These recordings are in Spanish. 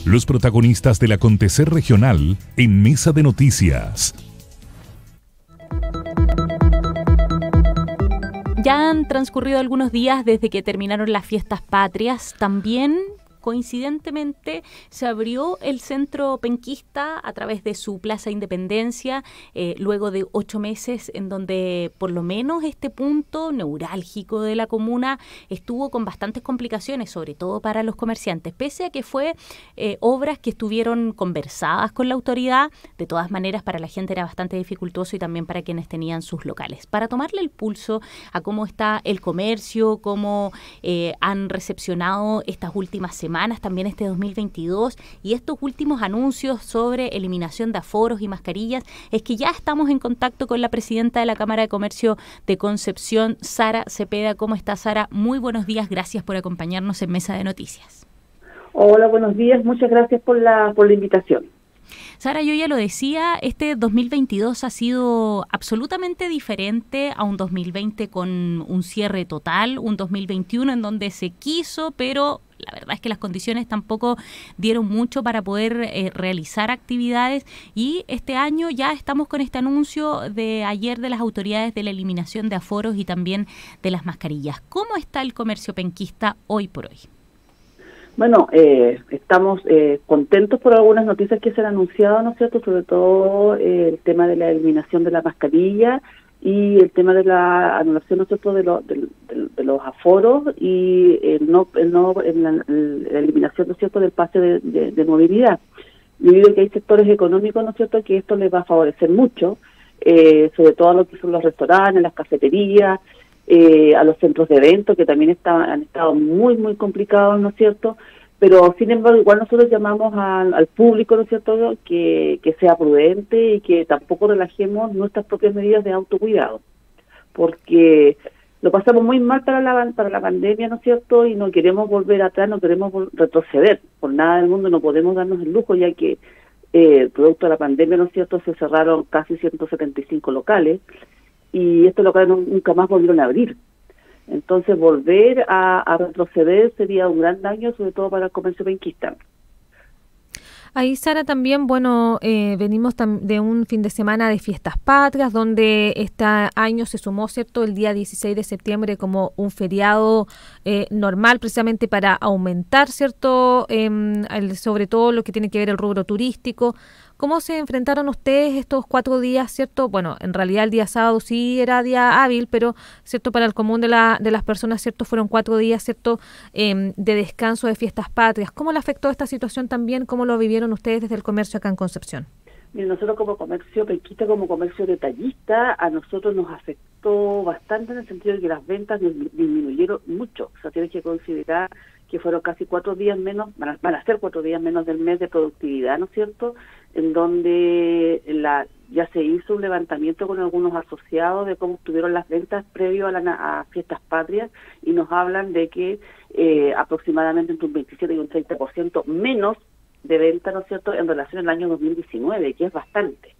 Los protagonistas del acontecer regional en Mesa de Noticias. Ya han transcurrido algunos días desde que terminaron las fiestas patrias. También, coincidentemente, se abrió el centro penquista a través de su Plaza Independencia, luego de 8 meses en donde por lo menos este punto neurálgico de la comuna estuvo con bastantes complicaciones, sobre todo para los comerciantes, pese a que fue obras que estuvieron conversadas con la autoridad. De todas maneras, para la gente era bastante dificultoso y también para quienes tenían sus locales. Para tomarle el pulso a cómo está el comercio, cómo han recepcionado estas últimas semanas, también este 2022 y estos últimos anuncios sobre eliminación de aforos y mascarillas, es que ya estamos en contacto con la presidenta de la Cámara de Comercio de Concepción, Sara Cepeda. ¿Cómo está, Sara? Muy buenos días, gracias por acompañarnos en Mesa de Noticias. Hola, buenos días, muchas gracias por la invitación. Sara, yo ya lo decía, este 2022 ha sido absolutamente diferente a un 2020 con un cierre total, un 2021 en donde se quiso, pero la verdad es que las condiciones tampoco dieron mucho para poder realizar actividades, y este año ya estamos con este anuncio de ayer de las autoridades de la eliminación de aforos y también de las mascarillas. ¿Cómo está el comercio penquista hoy por hoy? Bueno, estamos contentos por algunas noticias que se han anunciado, ¿no es cierto? Sobre todo el tema de la eliminación de la mascarilla y el tema de la anulación, ¿no es cierto?, de los aforos y la eliminación, ¿no es cierto?, del pase de movilidad. Debido a que hay sectores económicos, ¿no es cierto?, que esto les va a favorecer mucho, sobre todo a lo que son los restaurantes, las cafeterías, a los centros de eventos, que también han estado muy, muy complicados, ¿no es cierto? Pero, sin embargo, igual nosotros llamamos al público, ¿no es cierto?, que sea prudente y que tampoco relajemos nuestras propias medidas de autocuidado, porque lo pasamos muy mal para la pandemia, ¿no es cierto?, y no queremos volver atrás, no queremos retroceder. Por nada del mundo no podemos darnos el lujo, ya que producto de la pandemia, ¿no es cierto?, se cerraron casi 175 locales, y estos locales nunca más volvieron a abrir. Entonces, volver a retroceder sería un gran daño, sobre todo para el comercio penquista. Ahí, Sara, también, bueno, venimos de un fin de semana de fiestas patrias, donde este año se sumó, ¿cierto?, el día 16 de septiembre como un feriado normal, precisamente para aumentar, ¿cierto?, sobre todo lo que tiene que ver el rubro turístico. ¿Cómo se enfrentaron ustedes estos 4 días, cierto? Bueno, en realidad el día sábado sí era día hábil, pero, ¿cierto?, para el común de las personas, ¿cierto?, fueron 4 días, ¿cierto?, de descanso de fiestas patrias. ¿Cómo le afectó esta situación también? ¿Cómo lo vivieron ustedes desde el comercio acá en Concepción? Mira, nosotros como comercio penquista, como comercio detallista, a nosotros nos afectó bastante en el sentido de que las ventas disminuyeron mucho. O sea, tienes que considerar que fueron casi 4 días menos, van a ser 4 días menos del mes de productividad, ¿no es cierto?, en donde ya se hizo un levantamiento con algunos asociados de cómo estuvieron las ventas previo a fiestas patrias, y nos hablan de que aproximadamente entre un 27 y un 30% menos de venta, ¿no es cierto?, en relación al año 2019, que es bastante.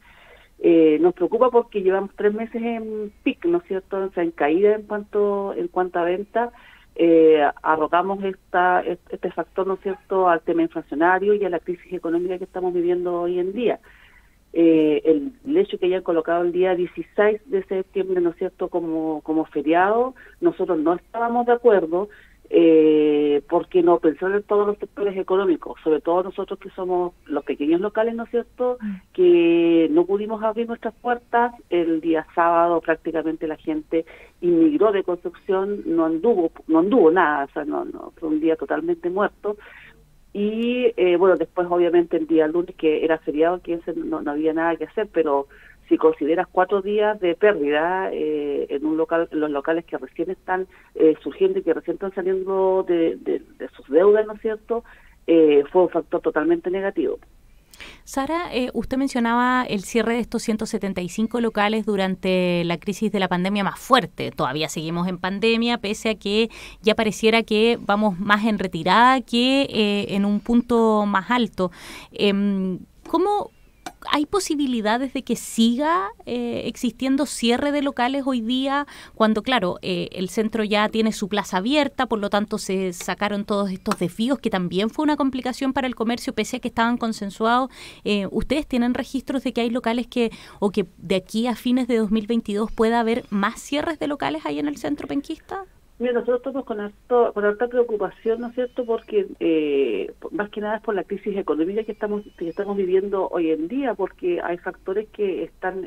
Nos preocupa porque llevamos 3 meses en pic, ¿no es cierto?, o sea, en caída en cuanto a venta. Arrogamos este factor, ¿no es cierto?, al tema inflacionario y a la crisis económica que estamos viviendo hoy en día. El hecho que hayan colocado el día 16 de septiembre, ¿no es cierto?, como feriado, nosotros no estábamos de acuerdo, porque no pensaron en todos los sectores económicos, sobre todo nosotros que somos los pequeños locales, ¿no es cierto?, que no pudimos abrir nuestras puertas. El día sábado prácticamente la gente inmigró de Concepción, no anduvo nada, o sea, no fue un día totalmente muerto. Y bueno, después obviamente el día lunes, que era feriado, que no había nada que hacer, pero si consideras 4 días de pérdida en los locales que recién están surgiendo y que recién están saliendo de sus deudas, ¿no es cierto?, fue un factor totalmente negativo. Sara, usted mencionaba el cierre de estos 175 locales durante la crisis de la pandemia más fuerte. Todavía seguimos en pandemia, pese a que ya pareciera que vamos más en retirada que en un punto más alto. ¿hay posibilidades de que siga existiendo cierre de locales hoy día? Cuando, claro, el centro ya tiene su plaza abierta, por lo tanto se sacaron todos estos desvíos, que también fue una complicación para el comercio, pese a que estaban consensuados. ¿Ustedes tienen registros de que hay locales que de aquí a fines de 2022 pueda haber más cierres de locales ahí en el centro penquista? Mira, nosotros estamos con harta preocupación, ¿no es cierto?, porque más que nada es por la crisis económica que estamos viviendo hoy en día, porque hay factores que están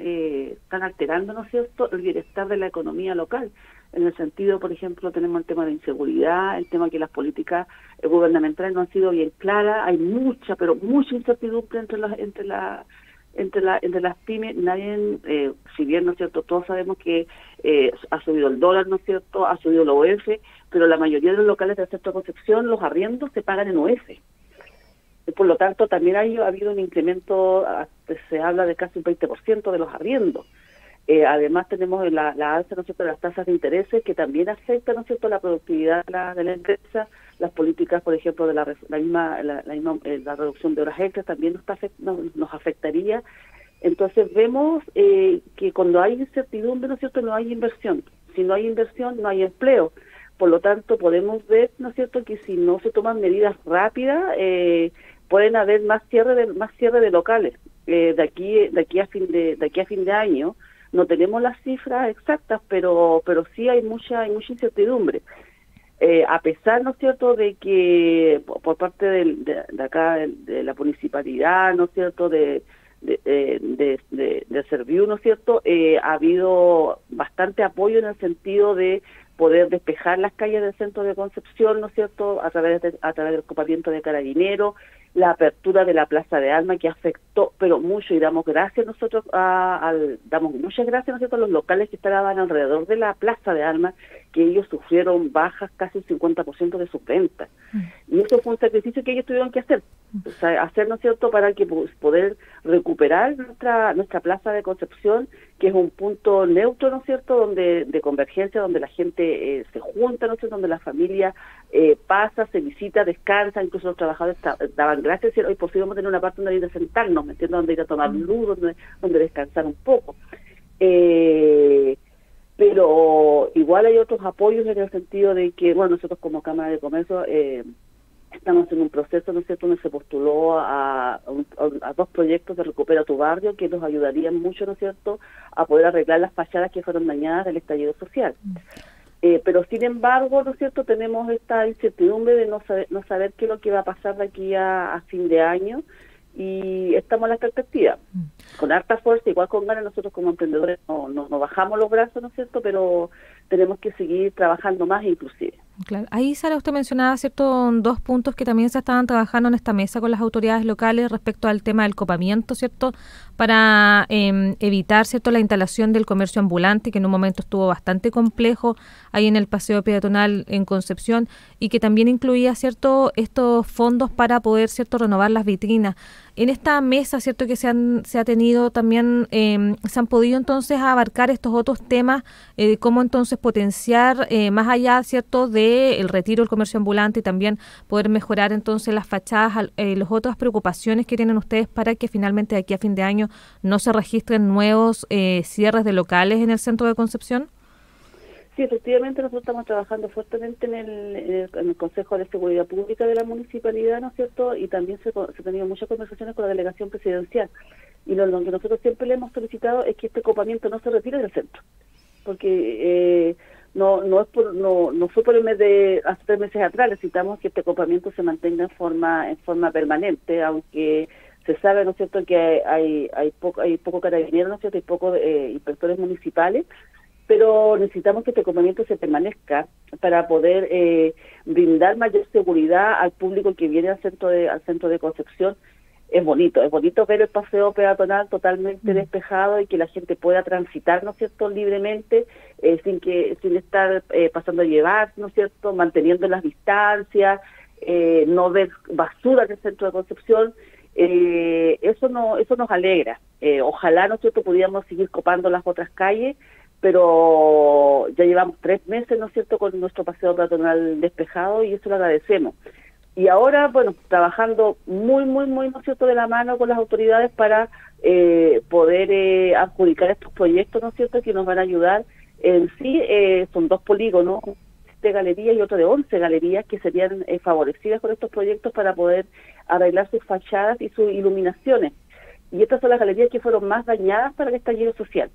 alterando, ¿no es cierto?, el bienestar de la economía local. En el sentido, por ejemplo, tenemos el tema de inseguridad, el tema que las políticas gubernamentales no han sido bien claras, hay mucha incertidumbre entre las pymes. Nadie, si bien, ¿no es cierto?, todos sabemos que ha subido el dólar, ¿no es cierto?, ha subido el OF, pero la mayoría de los locales del centro de Concepción, los arriendos se pagan en OF. Por lo tanto, también ha habido un incremento, se habla de casi un 20% de los arriendos. Además tenemos la alza, ¿no es cierto?, de las tasas de intereses, que también afecta, ¿no es cierto?, la productividad de la empresa. Las políticas, por ejemplo, de la reducción de horas extras también nos afectaría. Entonces vemos que cuando hay incertidumbre, ¿no es cierto?, no hay inversión. Si no hay inversión, no hay empleo. Por lo tanto, podemos ver, ¿no es cierto?, que si no se toman medidas rápidas, pueden haber más cierre de locales. De aquí a fin de año no tenemos las cifras exactas, pero sí hay mucha incertidumbre. A pesar, ¿no es cierto?, de que por parte de acá, de la municipalidad, ¿no es cierto?, de Serviu, ¿no es cierto?, ha habido bastante apoyo en el sentido de poder despejar las calles del centro de Concepción, ¿no es cierto?, a través del ocupamiento de Carabineros, la apertura de la Plaza de Armas, que afectó, pero mucho, y damos gracias nosotros, damos muchas gracias, ¿no es cierto?, a los locales que estaban alrededor de la Plaza de Armas, que ellos sufrieron bajas casi un 50% de sus ventas. Y eso fue un sacrificio que ellos tuvieron que hacer, o sea, ¿no es cierto?, para que poder recuperar nuestra Plaza de Concepción, que es un punto neutro, ¿no es cierto?, de convergencia, donde la gente se junta, ¿no es cierto?, donde la familia pasa, se visita, descansa. Incluso los trabajadores daban gracias, y hoy por fin vamos a tener una parte donde ir a sentarnos, ¿me entiendes?, donde ir a tomar luz, donde descansar un poco. Pero igual hay otros apoyos en el sentido de que, bueno, nosotros como Cámara de Comercio estamos en un proceso, ¿no es cierto?, donde se postuló a 2 proyectos de Recupera tu Barrio, que nos ayudarían mucho, ¿no es cierto?, a poder arreglar las fachadas que fueron dañadas del estallido social. Pero sin embargo, ¿no es cierto?, tenemos esta incertidumbre de no saber qué es lo que va a pasar de aquí a fin de año, y estamos en la expectativa. Con harta fuerza, igual con ganas, nosotros como emprendedores no bajamos los brazos, ¿no es cierto?, pero tenemos que seguir trabajando más inclusive. Claro. Ahí, Sara, usted mencionaba, ¿cierto?, 2 puntos que también se estaban trabajando en esta mesa con las autoridades locales respecto al tema del copamiento, ¿cierto?, para evitar, ¿cierto?, la instalación del comercio ambulante, que en un momento estuvo bastante complejo ahí en el paseo peatonal en Concepción, y que también incluía, ¿cierto?, estos fondos para poder, ¿cierto?, renovar las vitrinas. En esta mesa, ¿cierto?, que se ha tenido también, se han podido entonces abarcar estos otros temas, cómo entonces potenciar más allá, ¿cierto?, de el retiro del comercio ambulante, y también poder mejorar entonces las fachadas, las otras preocupaciones que tienen ustedes para que finalmente de aquí a fin de año no se registren nuevos cierres de locales en el centro de Concepción. Sí, efectivamente nosotros estamos trabajando fuertemente en el Consejo de Seguridad Pública de la Municipalidad, ¿no es cierto?, y también se han tenido muchas conversaciones con la delegación presidencial, y lo que nosotros siempre le hemos solicitado es que este copamiento no se retire del centro, porque no fue por el mes de hace 3 meses atrás. Necesitamos que este copamiento se mantenga en forma permanente, aunque se sabe, ¿no es cierto?, que hay poco carabinero, ¿no es cierto?, y pocos inspectores municipales, pero necesitamos que este copamiento se permanezca para poder brindar mayor seguridad al público que viene al centro de Concepción. Es bonito ver el paseo peatonal totalmente despejado y que la gente pueda transitar, ¿no es cierto?, libremente, sin estar pasando a llevar, ¿no es cierto?, manteniendo las distancias, no ver basura en el centro de Concepción. Eso nos alegra. Ojalá, ¿no es cierto?, pudiéramos seguir copando las otras calles, pero ya llevamos 3 meses, ¿no es cierto?, con nuestro paseo peatonal despejado, y eso lo agradecemos. Y ahora, bueno, trabajando muy, ¿no es cierto?, de la mano con las autoridades para poder adjudicar estos proyectos, ¿no es cierto?, que nos van a ayudar. En sí, son 2 polígonos de galerías y otro de 11 galerías que serían favorecidas con estos proyectos para poder arreglar sus fachadas y sus iluminaciones. Y estas son las galerías que fueron más dañadas para el estallido social.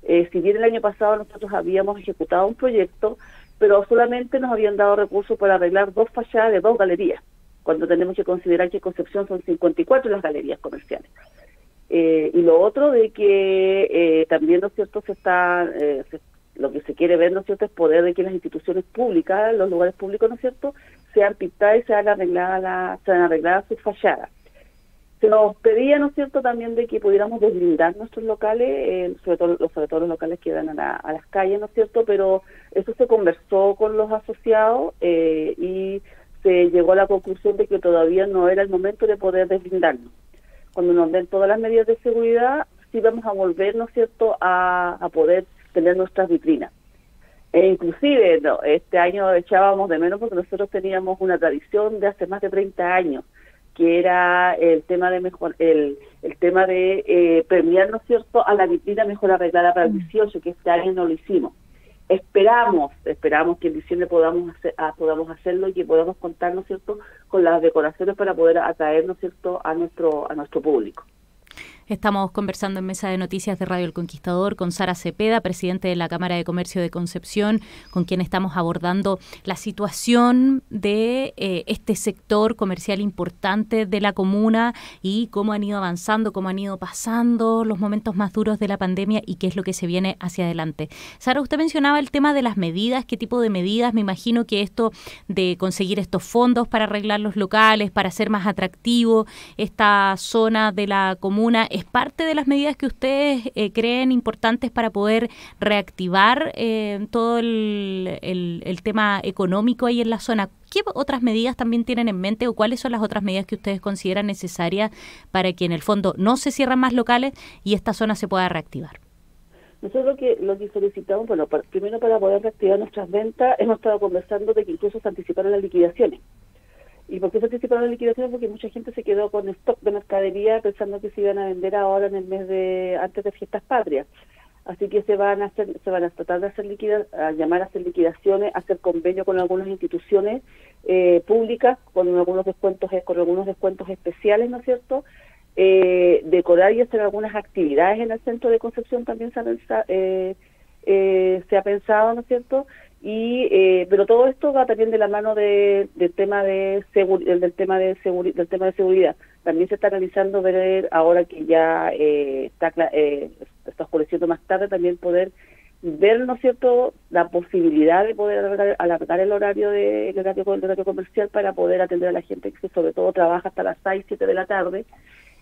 Si bien el año pasado nosotros habíamos ejecutado un proyecto, pero solamente nos habían dado recursos para arreglar 2 fachadas de 2 galerías, cuando tenemos que considerar que en Concepción son 54 las galerías comerciales. Y lo otro de que también, ¿no es cierto?, lo que se quiere ver, ¿no es cierto?, es poder de que las instituciones públicas, los lugares públicos, ¿no es cierto?, sean pintadas y sean arregladas sus fachadas. Se nos pedía, ¿no es cierto?, también de que pudiéramos deslindar nuestros locales, sobre todo los locales que dan a las calles, ¿no es cierto?, pero eso se conversó con los asociados y se llegó a la conclusión de que todavía no era el momento de poder deslindarnos. Cuando nos den todas las medidas de seguridad, sí vamos a volver, ¿no es cierto?, a poder tener nuestras vitrinas. Inclusive, este año echábamos de menos porque nosotros teníamos una tradición de hace más de 30 años, que era el tema de premiar, ¿no es cierto?, a la vitrina mejor arreglada para el 18, que este año no lo hicimos. Esperamos que en diciembre podamos hacerlo y que podamos contar, ¿no es cierto?, con las decoraciones para poder atraer, ¿no es cierto?, a nuestro público. Estamos conversando en Mesa de Noticias de Radio El Conquistador con Sara Cepeda, presidente de la Cámara de Comercio de Concepción, con quien estamos abordando la situación de este sector comercial importante de la comuna y cómo han ido avanzando, cómo han ido pasando los momentos más duros de la pandemia y qué es lo que se viene hacia adelante. Sara, usted mencionaba el tema de las medidas, qué tipo de medidas. Me imagino que esto de conseguir estos fondos para arreglar los locales, para hacer más atractivo esta zona de la comuna, ¿es parte de las medidas que ustedes creen importantes para poder reactivar todo el tema económico ahí en la zona? ¿Qué otras medidas también tienen en mente o cuáles son las otras medidas que ustedes consideran necesarias para que en el fondo no se cierren más locales y esta zona se pueda reactivar? Nosotros lo que solicitamos, bueno, primero para poder reactivar nuestras ventas, hemos estado conversando de que incluso se anticiparon las liquidaciones. ¿Y por qué se anticiparon las liquidaciones? Porque mucha gente se quedó con stock de mercadería pensando que se iban a vender ahora en el mes antes de Fiestas Patrias. Así que se van a tratar de hacer llamar a hacer liquidaciones, hacer convenio con algunas instituciones públicas con algunos descuentos especiales, ¿no es cierto? Decorar y hacer algunas actividades en el centro de Concepción también se ha pensado, ¿no es cierto? Pero todo esto va también de la mano del tema de seguridad. También se está analizando ver ahora que ya está oscureciendo más tarde, también poder ver, ¿no es cierto?, la posibilidad de poder alargar el horario comercial para poder atender a la gente que sobre todo trabaja hasta las 6, 7 de la tarde.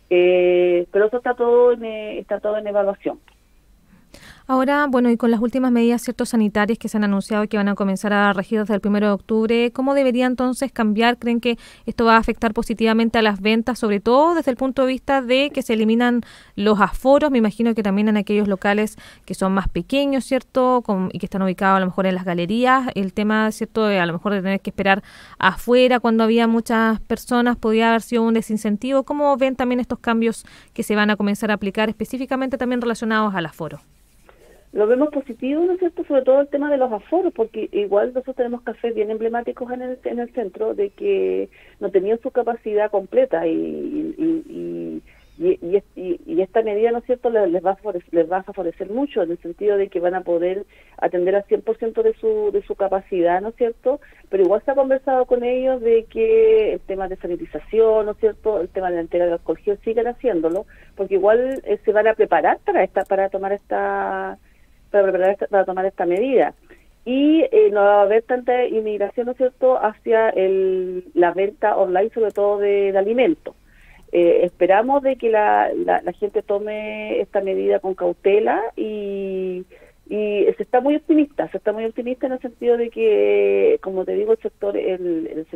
Pero eso está todo en evaluación. Ahora, bueno, y con las últimas medidas sanitarias que se han anunciado que van a comenzar a regir desde el 1 de octubre, ¿cómo debería entonces cambiar? ¿Creen que esto va a afectar positivamente a las ventas, sobre todo desde el punto de vista de que se eliminan los aforos? Me imagino que también en aquellos locales que son más pequeños, ¿cierto? Y que están ubicados a lo mejor en las galerías, el tema, ¿cierto?, de a lo mejor de tener que esperar afuera cuando había muchas personas, podría haber sido un desincentivo. ¿Cómo ven también estos cambios que se van a comenzar a aplicar específicamente también relacionados al aforo? Lo vemos positivo, ¿no es cierto?, sobre todo el tema de los aforos, porque igual nosotros tenemos cafés bien emblemáticos en el centro de que no tenían su capacidad completa y esta medida, ¿no es cierto?, les va a favorecer mucho en el sentido de que van a poder atender al 100% de su capacidad, ¿no es cierto?, pero igual se ha conversado con ellos de que el tema de sanitización, ¿no es cierto?, el tema de la entrega de alcohol gel sigan haciéndolo, porque igual se van a preparar para tomar esta medida. Y no va a haber tanta inmigración, ¿no es cierto?, hacia la venta online, sobre todo de alimentos. Esperamos de que la gente tome esta medida con cautela y se está muy optimista en el sentido de que, como te digo, el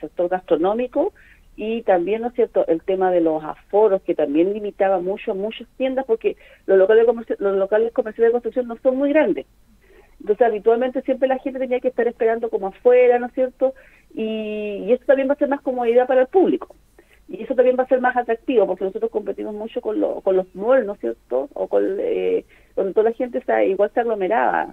sector gastronómico y también, ¿no es cierto?, el tema de los aforos, que también limitaba mucho a muchas tiendas, porque los locales comerciales de construcción no son muy grandes. Entonces, habitualmente siempre la gente tenía que estar esperando como afuera, ¿no es cierto?, y eso también va a ser más comodidad para el público. Y eso también va a ser más atractivo, porque nosotros competimos mucho con los malls, ¿no es cierto? O donde toda la gente igual se aglomeraba.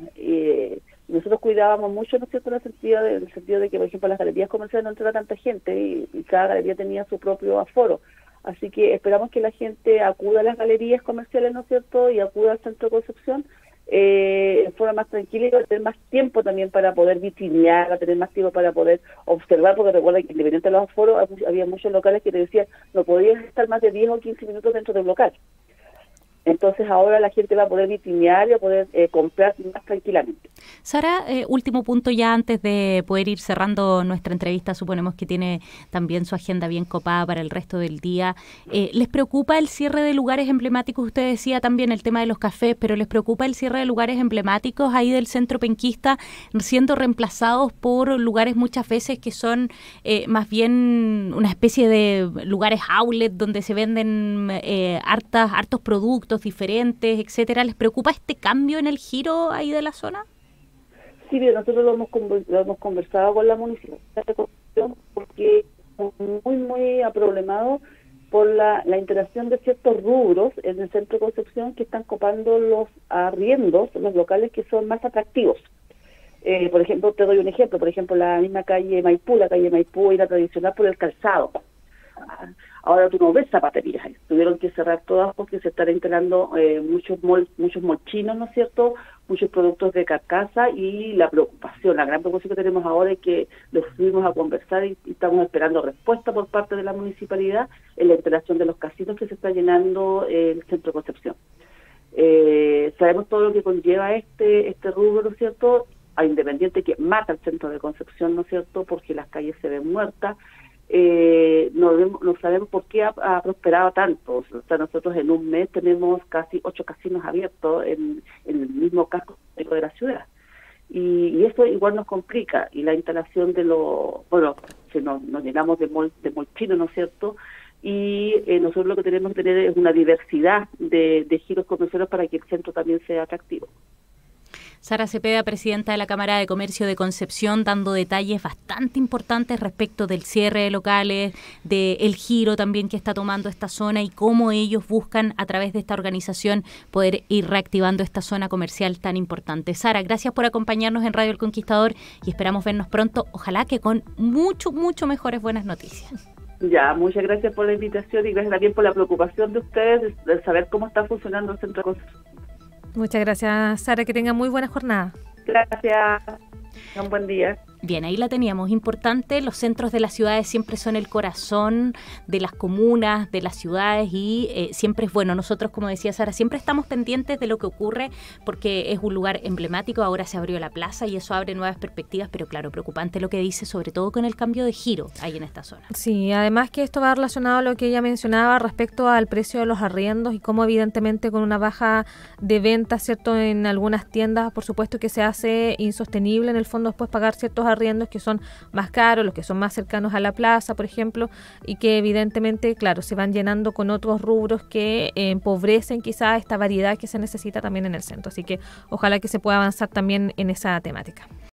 Nosotros cuidábamos mucho, ¿no es cierto?, en el sentido de que, por ejemplo, las galerías comerciales no entraba tanta gente y cada galería tenía su propio aforo. Así que esperamos que la gente acuda a las galerías comerciales, ¿no es cierto?, y acuda al Centro de Concepción en forma más tranquila, y va a tener más tiempo también para poder vitrinear, va a tener más tiempo para poder observar, porque recuerda que independiente de los aforos, había muchos locales que te decían no podías estar más de 10 o 15 minutos dentro del local. Entonces ahora la gente va a poder vitrinear y va a poder comprar más tranquilamente. Sara, último punto ya antes de poder ir cerrando nuestra entrevista, suponemos que tiene también su agenda bien copada para el resto del día. ¿Les preocupa el cierre de lugares emblemáticos? Usted decía también el tema de los cafés, pero ¿les preocupa el cierre de lugares emblemáticos ahí del centro penquista siendo reemplazados por lugares muchas veces que son más bien una especie de lugares outlet donde se venden hartos productos diferentes, etcétera? ¿Les preocupa este cambio en el giro ahí de la zona? Sí, bien, nosotros lo hemos conversado con la municipalidad de Concepción, porque estamos muy aproblemado por la interacción de ciertos rubros en el centro de Concepción que están copando los arriendos, los locales que son más atractivos. Por ejemplo, te doy un ejemplo, por ejemplo, la misma calle Maipú era tradicional por el calzado. Ahora tú no ves zapaterías, tuvieron que cerrar todas porque se están instalando muchos molchinos, ¿no es cierto?, muchos productos de carcasa, y la gran preocupación que tenemos ahora es que los fuimos a conversar y estamos esperando respuesta por parte de la municipalidad en la instalación de los casinos que se está llenando el centro de Concepción. Sabemos todo lo que conlleva este rubro, ¿no es cierto?, a Independiente, que mata el centro de Concepción, ¿no es cierto?, porque las calles se ven muertas. No sabemos por qué ha prosperado tanto. O sea, nosotros en un mes tenemos casi 8 casinos abiertos en el mismo casco de la ciudad. Y eso igual nos complica. Y la instalación de si nos llenamos de molchinos, ¿no es cierto?, y nosotros lo que tenemos que tener es una diversidad de giros comerciales para que el centro también sea atractivo. Sara Cepeda, presidenta de la Cámara de Comercio de Concepción, dando detalles bastante importantes respecto del cierre de locales, del giro también que está tomando esta zona y cómo ellos buscan a través de esta organización poder ir reactivando esta zona comercial tan importante. Sara, gracias por acompañarnos en Radio El Conquistador y esperamos vernos pronto, ojalá que con mucho mejores buenas noticias. Ya, muchas gracias por la invitación y gracias también por la preocupación de ustedes de saber cómo está funcionando el centro de Concepción. Muchas gracias, Sara, que tenga muy buena jornada. Gracias, un buen día. Bien, ahí la teníamos. Importante, los centros de las ciudades siempre son el corazón de las comunas, de las ciudades y siempre es bueno. Nosotros, como decía Sara, siempre estamos pendientes de lo que ocurre porque es un lugar emblemático. Ahora se abrió la plaza y eso abre nuevas perspectivas, pero claro, preocupante lo que dice, sobre todo con el cambio de giro ahí en esta zona. Sí, además que esto va relacionado a lo que ella mencionaba respecto al precio de los arriendos y cómo evidentemente con una baja de ventas, ¿cierto?, en algunas tiendas, por supuesto que se hace insostenible en el fondo después pagar ciertos arriendos que son más caros, los que son más cercanos a la plaza, por ejemplo, y que evidentemente, claro, se van llenando con otros rubros que empobrecen quizá esta variedad que se necesita también en el centro. Así que ojalá que se pueda avanzar también en esa temática.